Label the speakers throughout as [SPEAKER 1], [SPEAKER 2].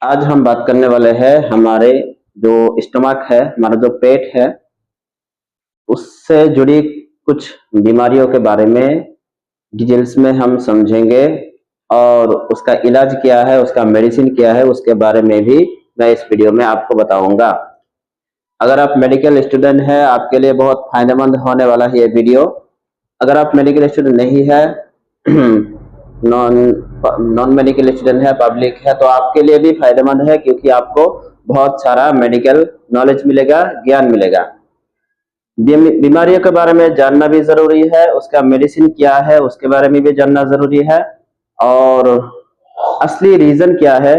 [SPEAKER 1] आज हम बात करने वाले हैं हमारे जो स्टमक है, हमारा जो पेट है, उससे जुड़ी कुछ बीमारियों के बारे में डिटेल्स में हम समझेंगे और उसका इलाज क्या है, उसका मेडिसिन क्या है, उसके बारे में भी मैं इस वीडियो में आपको बताऊंगा। अगर आप मेडिकल स्टूडेंट हैं, आपके लिए बहुत फायदेमंद होने वाला है ये वीडियो। अगर आप मेडिकल स्टूडेंट नहीं है, नॉन नॉन मेडिकल स्टूडेंट है, पब्लिक है, तो आपके लिए भी फायदेमंद है क्योंकि आपको बहुत सारा मेडिकल नॉलेज मिलेगा, ज्ञान मिलेगा। बीमारियों के बारे में जानना भी जरूरी है, उसका मेडिसिन क्या है उसके बारे में भी जानना जरूरी है, और असली रीजन क्या है,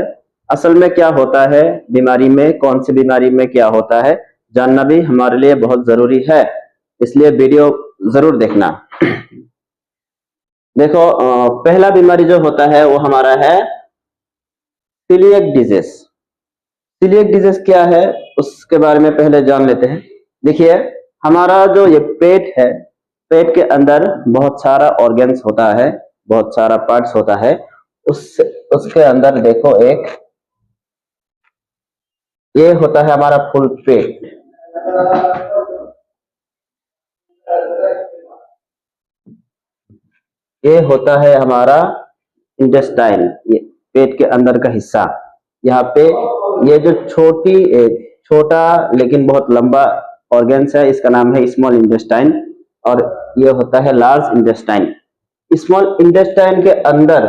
[SPEAKER 1] असल में क्या होता है बीमारी में, कौन सी बीमारी में क्या होता है, जानना भी हमारे लिए बहुत जरूरी है। इसलिए वीडियो जरूर देखना। देखो, पहला बीमारी जो होता है वो हमारा है सीलिएक डिजीज। सीलिएक डिजीज क्या है उसके बारे में पहले जान लेते हैं। देखिए, हमारा जो ये पेट है, पेट के अंदर बहुत सारा ऑर्गन्स होता है, बहुत सारा पार्ट्स होता है। उसके अंदर देखो, एक ये होता है हमारा फुल पेट। ये होता है हमारा इंटेस्टाइन, ये पेट के अंदर का हिस्सा। यहाँ पे ये जो छोटा लेकिन बहुत लंबा ऑर्गन्स है, इसका नाम है स्मॉल इंटेस्टाइन, और ये होता है लार्ज इंटेस्टाइन। स्मॉल इंटेस्टाइन के अंदर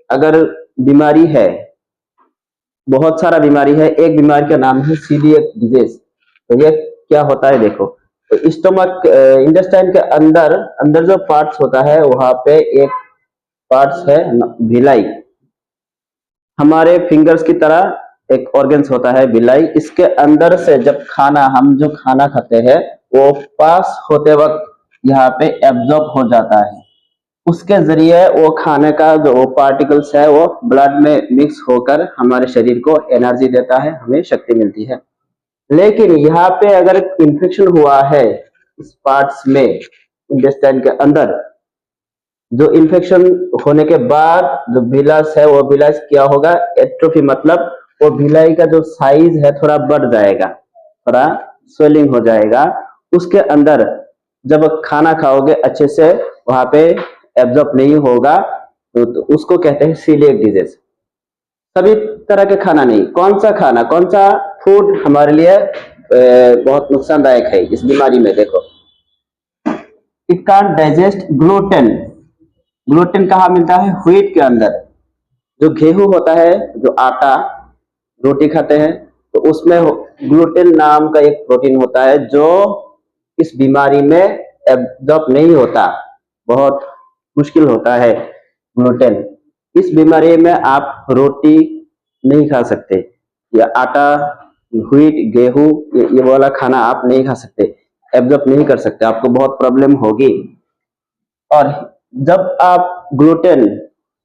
[SPEAKER 1] अगर बीमारी है, बहुत सारा बीमारी है, एक बीमारी का नाम है सीलिएक डिजीज। तो ये क्या होता है देखो, तो स्टमक इंटेस्टाइन के अंदर अंदर जो पार्ट्स होता है, वहां पे एक पार्ट्स है भिलाई, हमारे फिंगर्स की तरह एक ऑर्गन्स होता है भिलाई। इसके अंदर से जब हम जो खाना खाते हैं वो पास होते वक्त यहाँ पे एब्जॉर्ब हो जाता है। उसके जरिए वो खाने का जो पार्टिकल्स है वो ब्लड में मिक्स होकर हमारे शरीर को एनर्जी देता है, हमें शक्ति मिलती है। लेकिन यहाँ पे अगर इंफेक्शन हुआ है इस पार्ट्स में, इंटेस्टाइन के अंदर, जो इन्फेक्शन होने के बाद जो विलास है, वो विलास क्या होगा, एट्रोफी, मतलब वो भिलाई का जो साइज है थोड़ा बढ़ जाएगा, थोड़ा स्वेलिंग हो जाएगा। उसके अंदर जब खाना खाओगे अच्छे से वहां पे एब्जॉर्ब नहीं होगा, तो उसको कहते हैं सीलिएक डिजीज। सभी तरह के खाना नहीं, कौन सा खाना, कौन सा फूड हमारे लिए बहुत नुकसानदायक है इस बीमारी में। देखो, it can't digest gluten. Gluten कहाँ मिलता है, व्हीट के अंदर। जो गेहूं होता है, जो आटा रोटी खाते हैं, तो उसमें ग्लूटेन नाम का एक प्रोटीन होता है जो इस बीमारी में एब्जॉर्ब नहीं होता, बहुत मुश्किल होता है ग्लूटेन। इस बीमारी में आप रोटी नहीं खा सकते, या आटा, व्हीट, गेहूं, ये वाला खाना आप नहीं खा सकते, एब्जॉर्ब नहीं कर सकते, आपको बहुत प्रॉब्लम होगी। और जब आप ग्लूटेन,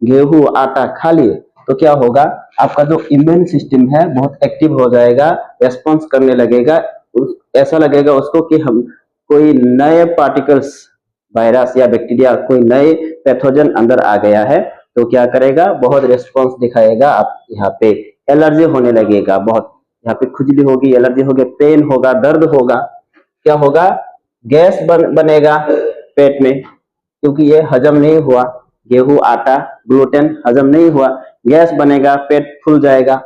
[SPEAKER 1] गेहूं, आटा खा लिए तो क्या होगा, आपका जो इम्यून सिस्टम है बहुत एक्टिव हो जाएगा, रेस्पॉन्स करने लगेगा। ऐसा लगेगा उसको कि हम कोई नए पार्टिकल्स, वायरस या बैक्टीरिया, कोई नए पैथोजन अंदर आ गया है, तो क्या करेगा, बहुत रेस्पॉन्स दिखाएगा। आप यहाँ पे एलर्जी होने लगेगा, बहुत यहाँ पे खुजली होगी, एलर्जी होगी, पेन होगा, दर्द होगा। क्या होगा, गैस बनेगा पेट में, क्योंकि ये हजम नहीं हुआ, गेहूं, आटा, ग्लूटेन हजम नहीं हुआ, गैस बनेगा, पेट फूल जाएगा।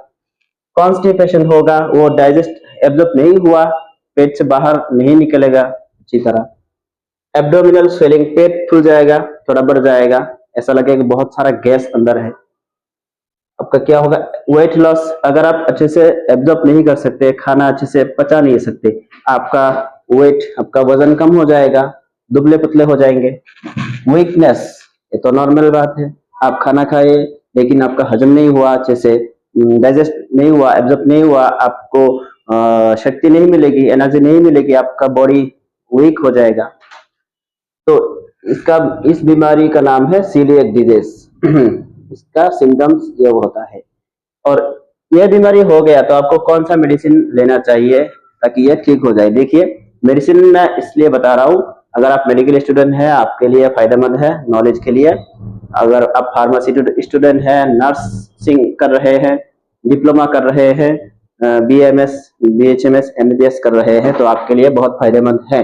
[SPEAKER 1] कॉन्स्टिपेशन होगा, वो डाइजेस्ट एब्जॉर्ब नहीं हुआ, पेट से बाहर नहीं निकलेगा अच्छी तरह। एब्डोमिनल स्वेलिंग, पेट फूल जाएगा, थोड़ा बढ़ जाएगा, ऐसा लगेगा कि बहुत सारा गैस अंदर है। आपका क्या होगा, वेट लॉस। अगर आप अच्छे से एब्जॉर्ब नहीं कर सकते, खाना अच्छे से पचा नहीं सकते, आपका वेट, आपका वजन कम हो जाएगा, दुबले पतले हो जाएंगे। वीकनेस, ये तो नॉर्मल बात है, आप खाना खाए लेकिन आपका हजम नहीं हुआ, अच्छे से डाइजेस्ट नहीं हुआ, एब्जॉर्ब नहीं हुआ, आपको शक्ति नहीं मिलेगी, एनर्जी नहीं मिलेगी, आपका बॉडी वीक हो जाएगा। तो इस बीमारी का नाम है सीलिएक डिजीज। इसका सिम्टम्स ये होता है। और यह बीमारी हो गया तो आपको कौन सा मेडिसिन लेना चाहिए ताकि यह ठीक हो जाए। देखिए, मेडिसिन मैं इसलिए बता रहा हूँ, अगर आप मेडिकल स्टूडेंट हैं आपके लिए फायदेमंद है, नॉलेज के लिए। अगर आप फार्मेसी स्टूडेंट हैं, नर्सिंग कर रहे हैं, डिप्लोमा कर रहे हैं, BMS, BHMS, MBBS कर रहे हैं तो आपके लिए बहुत फायदेमंद है।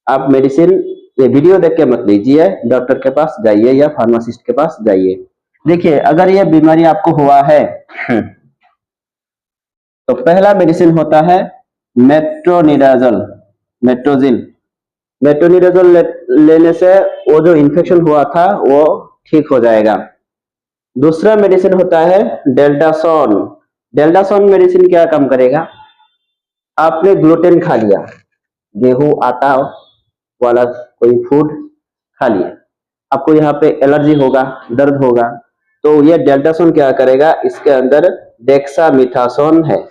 [SPEAKER 1] आप मेडिसिन ये वीडियो देख के मत लीजिए, डॉक्टर के पास जाइए या फार्मासिस्ट के पास जाइए। देखिए, अगर ये बीमारी आपको हुआ है तो पहला मेडिसिन होता है मेट्रोनिडाजोल, मेट्रोजिल। मेट्रोनिडाजोल लेने से वो जो इन्फेक्शन हुआ था वो ठीक हो जाएगा। दूसरा मेडिसिन होता है डेल्टासोन। डेल्टासोन मेडिसिन क्या काम करेगा? आपने ग्लूटेन खा लिया, गेहूं आटा वाला कोई फूड खा लिया, आपको यहाँ पे एलर्जी होगा, दर्द होगा, तो ये डेल्टासोन क्या करेगा? इसके अंदर डेक्सामिथासोन है।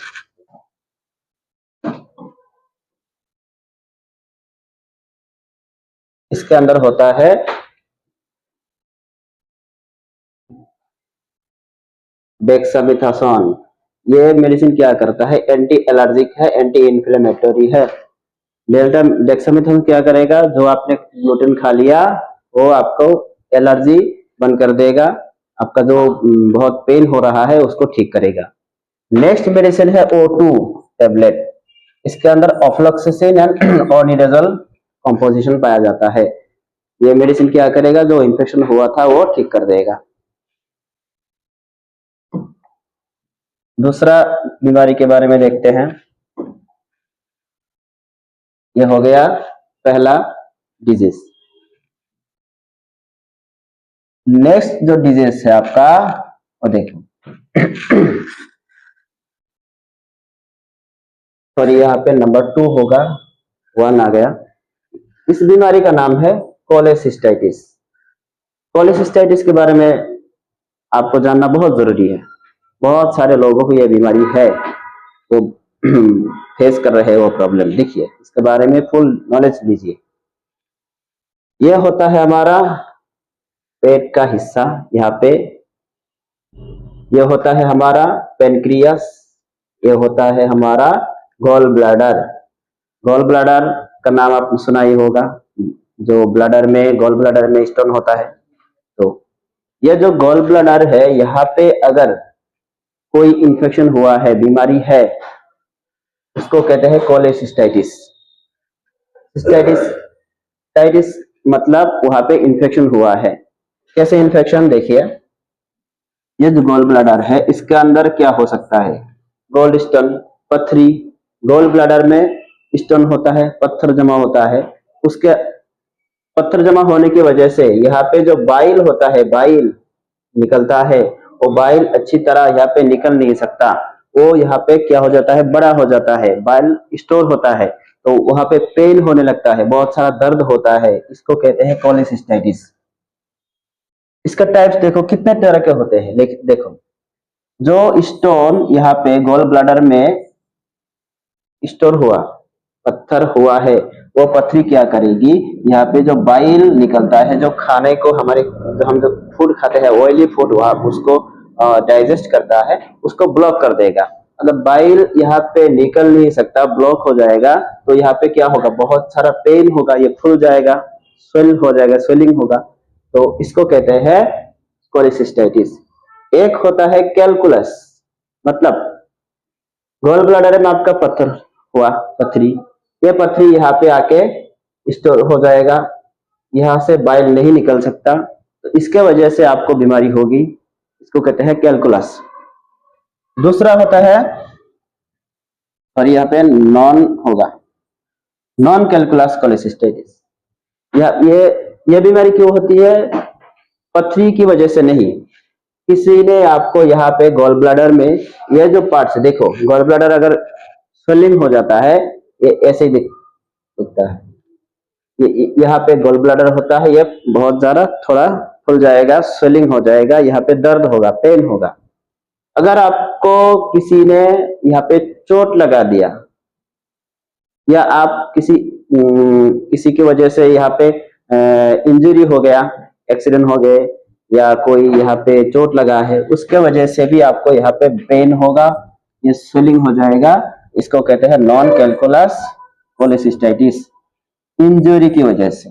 [SPEAKER 1] इसके अंदर होता है डेक्सामिथासोन। ये मेडिसिन क्या करता है? एंटी एलर्जिक है, एंटी इन्फ्लेमेटरी है। डेक्सामिथासोन क्या करेगा? जो आपने ग्लूटेन खा लिया वो आपको एलर्जी बंद कर देगा, आपका जो बहुत पेन हो रहा है उसको ठीक करेगा। नेक्स्ट मेडिसिन है O2 टेबलेट। इसके अंदर ऑफ्लॉक्सासिन एंड ऑर्निडाजोल कंपोजिशन पाया जाता है। ये मेडिसिन क्या करेगा? जो इन्फेक्शन हुआ था वो ठीक कर देगा। दूसरा बीमारी के बारे में देखते हैं। ये हो गया पहला डिजीज। नेक्स्ट जो डिजीज है आपका वो देखो सॉरी, यहाँ पे नंबर 2 होगा, 1 आ गया। इस बीमारी का नाम है कोलेसिस्टाइटिस। कोलेसिस्टाइटिस के बारे में आपको जानना बहुत जरूरी है। बहुत सारे लोगों को यह बीमारी है, वो फेस कर रहे हैं वो प्रॉब्लम। देखिए, इसके बारे में फुल नॉलेज लीजिए। यह होता है हमारा पेट का हिस्सा, यहाँ पे यह होता है हमारा पेनक्रियास, यह होता है हमारा गॉल ब्लैडर। गॉल ब्लैडर का नाम आपने सुना ही होगा, जो ब्लैडर में, गॉल ब्लैडर में स्टोन होता है। तो यह जो गॉल ब्लैडर है, यहाँ पे अगर कोई इंफेक्शन हुआ है, बीमारी है, उसको कहते हैं कोलेसिस्टाइटिस। सिस्टाइटिस मतलब वहां पे इंफेक्शन हुआ है। कैसे इंफेक्शन? देखिए, ये जो गॉल ब्लैडर है इसके अंदर क्या हो सकता है? गोल्ड स्टोन, पथरी। गॉल ब्लैडर में स्टोन होता है, पत्थर जमा होता है। उसके पत्थर जमा होने की वजह से यहाँ पे जो बाइल होता है, बाइल निकलता है, वो बाइल अच्छी तरह यहाँ पे निकल नहीं सकता। वो यहाँ पे क्या हो जाता है? बड़ा हो जाता है, बाइल स्टोर होता है, तो वहां पे पेन होने लगता है, बहुत सारा दर्द होता है। इसको कहते हैं कोलेसिस्टाइटिस। इसका टाइप्स देखो कितने तरह के होते हैं। लेकिन देखो, जो स्टोन यहाँ पे गॉल ब्लैडर में स्टोर हुआ, पत्थर हुआ है, वो पथरी क्या करेगी? यहाँ पे जो बाइल निकलता है, जो खाने को हमारे, जो हम जो फूड खाते हैं, ऑयली फूड, वहां उसको डाइजेस्ट करता है, उसको ब्लॉक कर देगा। अगर बाइल यहाँ पे निकल नहीं सकता, ब्लॉक हो जाएगा, तो यहाँ पे क्या होगा? बहुत सारा पेन होगा, ये फूल जाएगा, स्वेल हो जाएगा, स्वेलिंग होगा। तो इसको कहते हैं कोलेसिस्टाइटिस। एक होता है कैलकुलस, मतलब गॉल ब्लैडर में आपका पत्थर हुआ, पथरी, ये पथरी यहाँ पे आके स्टोर हो जाएगा, यहाँ से बाइल नहीं निकल सकता, तो इसके वजह से आपको बीमारी होगी। इसको कहते हैं कैलकुलस। दूसरा होता है, और यहाँ पे नॉन होगा, नॉन कैलकुलस कोलेसिस्टाइटिस। ये बीमारी क्यों होती है? पथरी की वजह से नहीं, किसी ने आपको यहाँ पे गॉल ब्लैडर में, ये जो पार्ट्स देखो, गॉल ब्लैडर अगर स्वेलिंग हो जाता है, ये ऐसे ही दिखता है। यहाँ पे गॉल ब्लैडर होता है, ये बहुत ज्यादा थोड़ा फूल जाएगा, स्वेलिंग हो जाएगा, यहाँ पे दर्द होगा, पेन होगा। अगर आपको किसी ने यहाँ पे चोट लगा दिया, या आप किसी की वजह से यहाँ पे इंजरी हो गया, एक्सीडेंट हो गए, या कोई यहाँ पे चोट लगा है, उसके वजह से भी आपको यहाँ पे पेन होगा, ये स्वेलिंग हो जाएगा। इसको कहते हैं नॉन कैलकुलस कोलेसिस्टाइटिस, इंजरी की वजह से।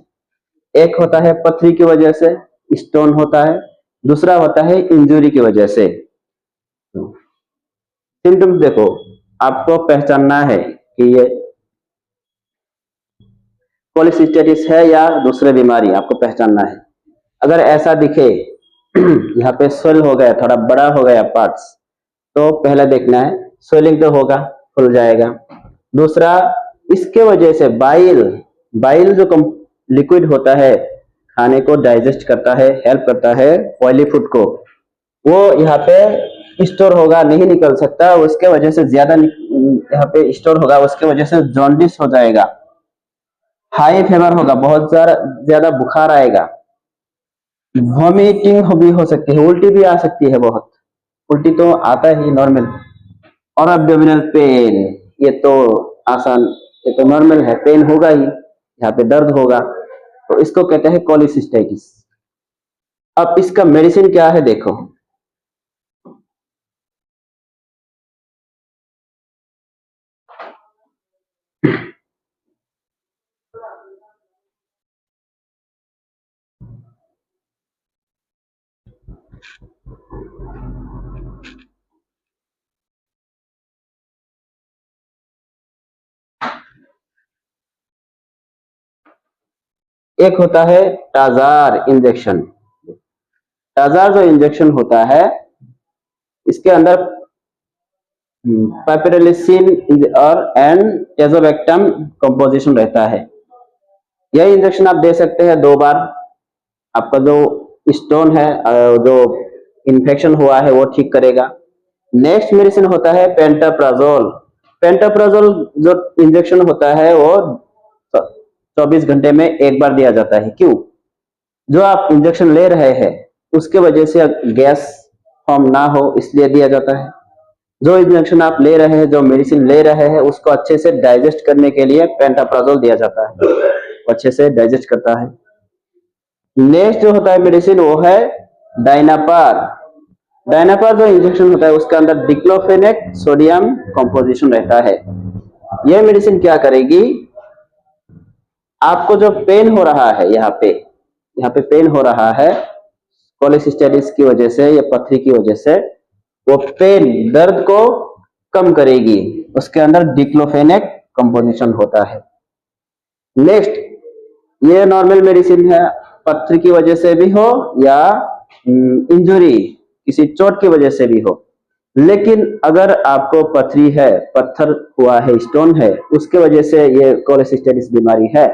[SPEAKER 1] एक होता है पथरी की वजह से, स्टोन होता है, दूसरा होता है इंजरी की वजह से। सिम्टम्स देखो, आपको पहचानना है कि ये पॉलीसिस्टेटिस है या दूसरे बीमारी, आपको पहचानना है। अगर ऐसा दिखे यहाँ पे स्वेल हो गया, थोड़ा बड़ा हो गया पार्ट्स, तो पहले देखना है स्वेलिंग तो होगा, खुल जाएगा। दूसरा, इसके वजह से बाइल बाइल जो लिक्विड होता है, खाने को डाइजेस्ट करता है, हेल्प करता है ऑयली फूड को, वो यहाँ पे स्टोर होगा, नहीं निकल सकता, उसके वजह से ज्यादा यहाँ पे स्टोर होगा, उसके वजह से जॉन्डिस हो जाएगा, हाई फीवर होगा, बहुत ज्यादा बुखार आएगा, वॉमिटिंग भी हो सकती है, उल्टी भी आ सकती है, बहुत उल्टी तो आता ही नॉर्मल। और एब्डोमिनल पेन, ये तो आसान, ये तो नॉर्मल है, पेन होगा ही, यहाँ पे दर्द होगा, तो इसको कहते हैं कोलिसिस्टाइटिस। अब इसका मेडिसिन क्या है देखो। एक होता है टाजार इंजेक्शन। टाजार जो इंजेक्शन होता है, इसके अंदर पाइपरलिसिन और एंड टेजोबैक्टम कंपोजिशन रहता है। यह इंजेक्शन आप दे सकते हैं 2 बार। आपका जो स्टोन है, जो इन्फेक्शन हुआ है, वो ठीक करेगा। नेक्स्ट मेडिसिन होता है पेंटाप्राजोल। पेंटाप्राजोल जो इंजेक्शन होता है, वो 24 घंटे में 1 बार दिया जाता है। क्यों? जो आप इंजेक्शन ले रहे हैं, उसके वजह से गैस फॉर्म ना हो, इसलिए दिया जाता है। जो इंजेक्शन आप ले रहे हैं, जो मेडिसिन ले रहे हैं, उसको अच्छे से डाइजेस्ट करने के लिए पेंटाप्राजोल दिया जाता है, अच्छे से डाइजेस्ट करता है। नेक्स्ट जो होता है मेडिसिन, वो है डायनापार। डायनापार जो इंजेक्शन होता है, उसके अंदर डिक्लोफेनेक सोडियम कंपोजिशन रहता है। यह मेडिसिन क्या करेगी, आपको जो पेन हो रहा है, यहाँ पे पेन हो रहा है कोलिसिस्टेटिस की वजह से या पथरी की वजह से, वो पेन, दर्द को कम करेगी। उसके अंदर डिक्लोफेनेक कंपोजिशन होता है। नेक्स्ट, ये नॉर्मल मेडिसिन है, पथरी की वजह से भी हो या इंजुरी, किसी चोट की वजह से भी हो। लेकिन अगर आपको पथरी है, पत्थर हुआ है, स्टोन है, उसके वजह से ये कोलिसिस्टेटिस बीमारी है,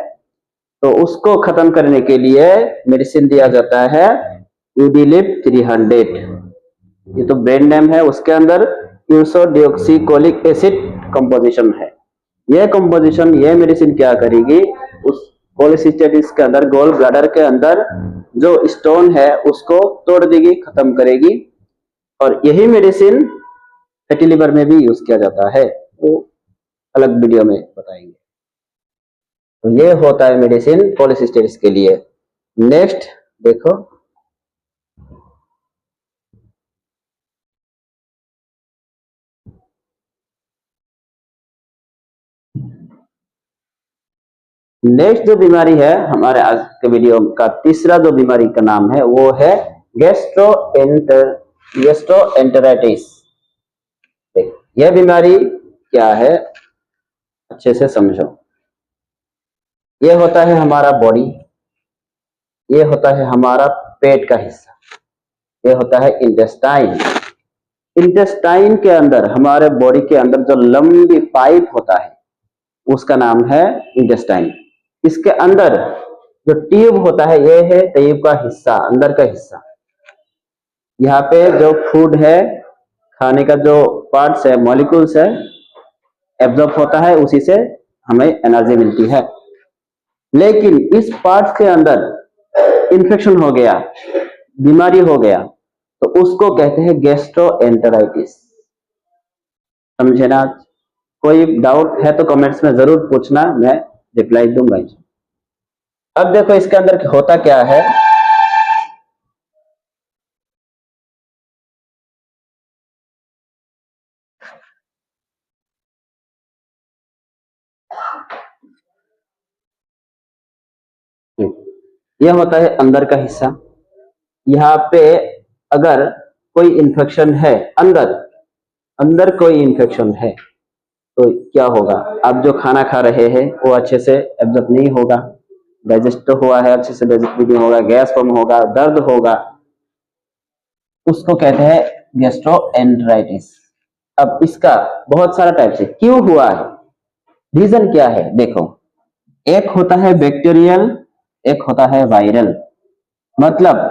[SPEAKER 1] तो उसको खत्म करने के लिए मेडिसिन दिया जाता है यूडिलिप 300। ये तो ब्रांड नेम है, उसके अंदर यूसोडियोक्सीकोलिक एसिड कंपोजिशन है। यह कंपोजिशन, यह मेडिसिन क्या करेगी, उस कोलिसिस्टेटिस के अंदर, गोल ब्लैडर के अंदर जो स्टोन है, उसको तोड़ देगी, खत्म करेगी। और यही मेडिसिन फैटी लिवर में भी यूज किया जाता है, वो अलग वीडियो में बताएंगे। तो ये होता है मेडिसिन पॉलीसिस्टेटिस के लिए। नेक्स्ट देखो, नेक्स्ट जो बीमारी है हमारे आज के वीडियो का, तीसरा जो बीमारी का नाम है, वो है गैस्ट्रोएंटेराइटिस। यह बीमारी क्या है, अच्छे से समझो। यह होता है हमारा बॉडी, ये होता है हमारा पेट का हिस्सा, ये होता है इंटेस्टाइन। इंटेस्टाइन के अंदर, हमारे बॉडी के अंदर जो लंबी पाइप होता है, उसका नाम है इंटेस्टाइन। इसके अंदर जो ट्यूब होता है, ये है ट्यूब का हिस्सा, अंदर का हिस्सा। यहाँ पे जो फूड है, खाने का जो पार्ट्स है, मॉलिक्यूल्स है, एब्जॉर्ब होता है, उसी से हमें एनर्जी मिलती है। लेकिन इस पार्ट्स के अंदर इन्फेक्शन हो गया, बीमारी हो गया, तो उसको कहते हैं गैस्ट्रोएंटेराइटिस। समझे ना? कोई डाउट है तो कमेंट्स में जरूर पूछना, मैं रिप्लाई दूंगा। अब देखो इसके अंदर होता क्या है। यह होता है अंदर का हिस्सा। यहाँ पे अगर कोई इन्फेक्शन है अंदर, अंदर कोई इन्फेक्शन है तो क्या होगा? आप जो खाना खा रहे हैं वो अच्छे से एब्जॉर्ब नहीं होगा, डाइजेस्ट हुआ है अच्छे से डाइजेस्ट नहीं होगा, गैस फॉर्म होगा, दर्द होगा, उसको कहते हैं गैस्ट्रोएंटेराइटिस। अब इसका बहुत सारा टाइप से क्यों हुआ है, रीजन क्या है? देखो, एक होता है बैक्टीरियल, एक होता है वायरल। मतलब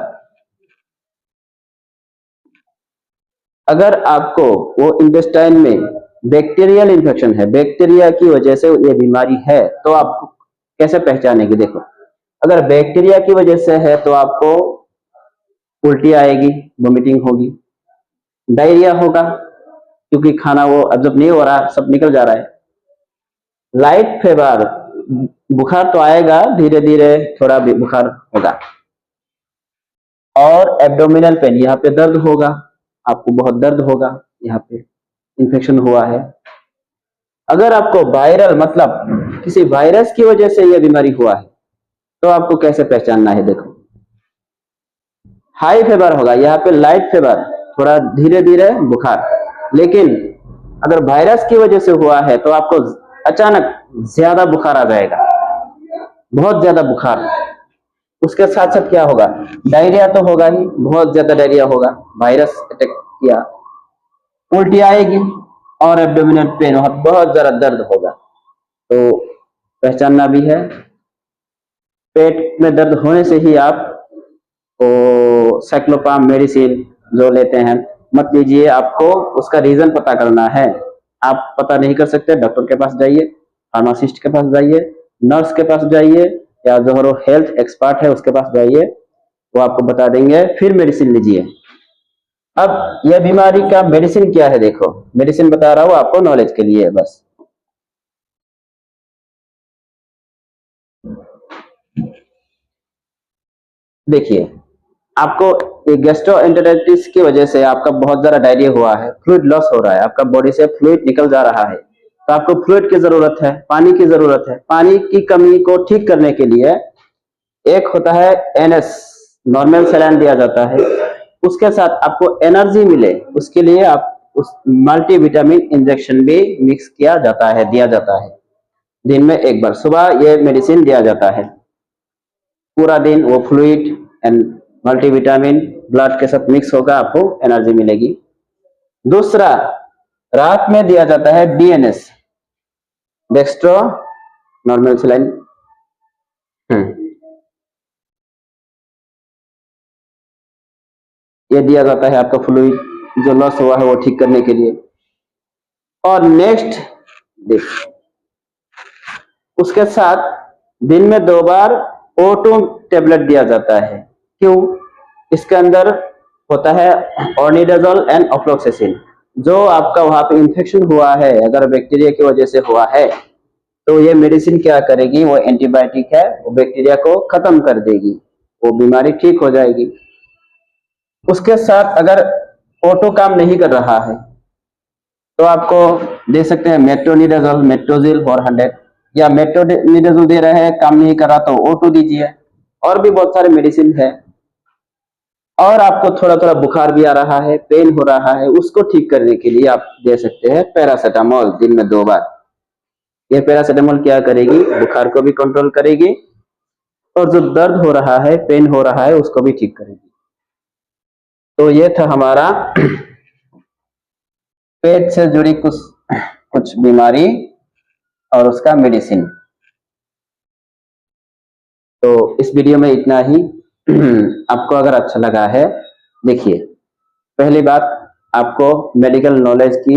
[SPEAKER 1] अगर आपको वो इंटेस्टाइन में बैक्टीरियल इन्फेक्शन है, बैक्टीरिया की वजह से ये बीमारी है, तो आपको कैसे पहचानेगी? देखो, अगर बैक्टीरिया की वजह से है तो आपको उल्टी आएगी, वोमिटिंग होगी, डायरिया होगा क्योंकि खाना वो एब्जॉर्ब नहीं हो रहा, सब निकल जा रहा है। लाइट फीवर, बुखार तो आएगा, धीरे धीरे थोड़ा बुखार होगा। और एब्डोमिनल पेन, यहाँ पे दर्द होगा, आपको बहुत दर्द होगा, यहाँ पे इन्फेक्शन हुआ है। अगर आपको वायरल मतलब किसी वायरस की वजह से यह बीमारी हुआ है तो आपको कैसे पहचानना है? देखो, हाई फीवर होगा, यहाँ पे लाइट फीवर, थोड़ा धीरे धीरे बुखार। लेकिन अगर वायरस की वजह से हुआ है तो आपको अचानक ज्यादा बुखार आ जाएगा, बहुत ज्यादा बुखार। उसके साथ साथ क्या होगा? डायरिया तो होगा ही, बहुत ज्यादा डायरिया होगा, वायरस अटैक किया, उल्टी आएगी और एब्डोमिनल पेन, बहुत ज्यादा दर्द होगा। तो पहचानना भी है। पेट में दर्द होने से ही आप साइक्लोपाम मेडिसिन जो लेते हैं मत लीजिए, आपको उसका रीजन पता करना है। आप पता नहीं कर सकते, डॉक्टर के पास जाइए, फार्मासिस्ट के पास जाइए, नर्स के पास जाइए, या जो हेल्थ एक्सपर्ट है उसके पास जाइए, वो आपको बता देंगे, फिर मेडिसिन लीजिए। अब यह बीमारी का मेडिसिन क्या है? देखो, मेडिसिन बता रहा हूँ आपको नॉलेज के लिए बस। देखिए, आपको ये गैस्ट्रोएंटेराइटिस की वजह से आपका बहुत ज्यादा डायरिया हुआ है, फ्लूइड लॉस हो रहा है, आपका बॉडी से फ्लूइड निकल जा रहा है, तो आपको फ्लूइड की जरूरत है, पानी की जरूरत है। पानी की कमी को ठीक करने के लिए एक होता है एनएस, नॉर्मल सलाइन दिया जाता है, उसके साथ आपको एनर्जी मिले उसके लिए आप उस मल्टीविटामिन इंजेक्शन भी मिक्स किया जाता है, दिया जाता है। दिन में एक बार सुबह ये मेडिसिन दिया जाता है, पूरा दिन वो फ्लूइड एंड मल्टीविटामिन ब्लड के साथ मिक्स होगा, आपको एनर्जी मिलेगी। दूसरा, रात में दिया जाता है डीएनएस, डेक्स्ट्रो नॉर्मल सलाइन। ये दिया जाता है आपका फ्लूइड जो लॉस हुआ है वो ठीक करने के लिए। और नेक्स्ट देखिए, उसके साथ दिन में 2 बार O2 टेबलेट दिया जाता है। क्यों? इसके अंदर होता है ऑर्निडाजोल एंड ऑफ्लोक्सेसिन। जो आपका वहां पे इंफेक्शन हुआ है, अगर बैक्टीरिया की वजह से हुआ है, तो ये मेडिसिन क्या करेगी? वो एंटीबायोटिक है, वो बैक्टीरिया को खत्म कर देगी, वो बीमारी ठीक हो जाएगी। उसके साथ अगर O2 काम नहीं कर रहा है तो आपको दे सकते हैं मेट्रोनिडाजोल, मेट्रोजिल 400, या मेट्रोनिडाजोल दे रहे हैं काम नहीं कर रहा तो O2 दीजिए। और भी बहुत सारे मेडिसिन है। और आपको थोड़ा थोड़ा बुखार भी आ रहा है, पेन हो रहा है, उसको ठीक करने के लिए आप दे सकते हैं पैरासीटामोल, दिन में 2 बार। ये पैरासीटामोल क्या करेगी? बुखार को भी कंट्रोल करेगी और जो दर्द हो रहा है, पेन हो रहा है, उसको भी ठीक करेगी। तो ये था हमारा पेट से जुड़ी कुछ बीमारी और उसका मेडिसिन। तो इस वीडियो में इतना ही। आपको अगर अच्छा लगा है, देखिए, पहली बात, आपको मेडिकल नॉलेज की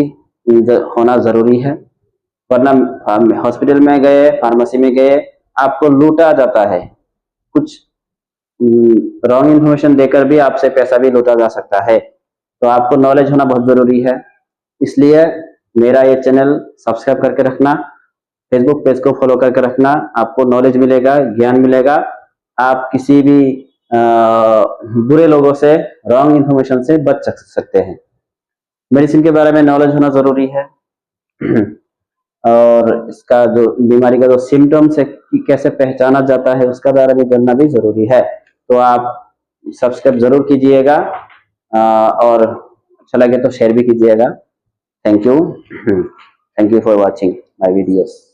[SPEAKER 1] होना जरूरी है, वरना हॉस्पिटल में गए, फार्मेसी में गए, आपको लूटा जाता है। कुछ रॉन्ग इन्फॉर्मेशन देकर भी आपसे पैसा भी लूटा जा सकता है। तो आपको नॉलेज होना बहुत जरूरी है। इसलिए मेरा ये चैनल सब्सक्राइब करके रखना, फेसबुक पेज को फॉलो करके रखना, आपको नॉलेज मिलेगा, ज्ञान मिलेगा। आप किसी भी बुरे लोगों से, रॉन्ग इन्फॉर्मेशन से बच सकते हैं। मेडिसिन के बारे में नॉलेज होना जरूरी है। और इसका जो बीमारी का जो सिम्टम्स है कि कैसे पहचाना जाता है, उसका बारे में जानना भी जरूरी है। तो आप सब्सक्राइब जरूर कीजिएगा और अच्छा लगे तो शेयर भी कीजिएगा। Thank you. Thank you for watching my videos.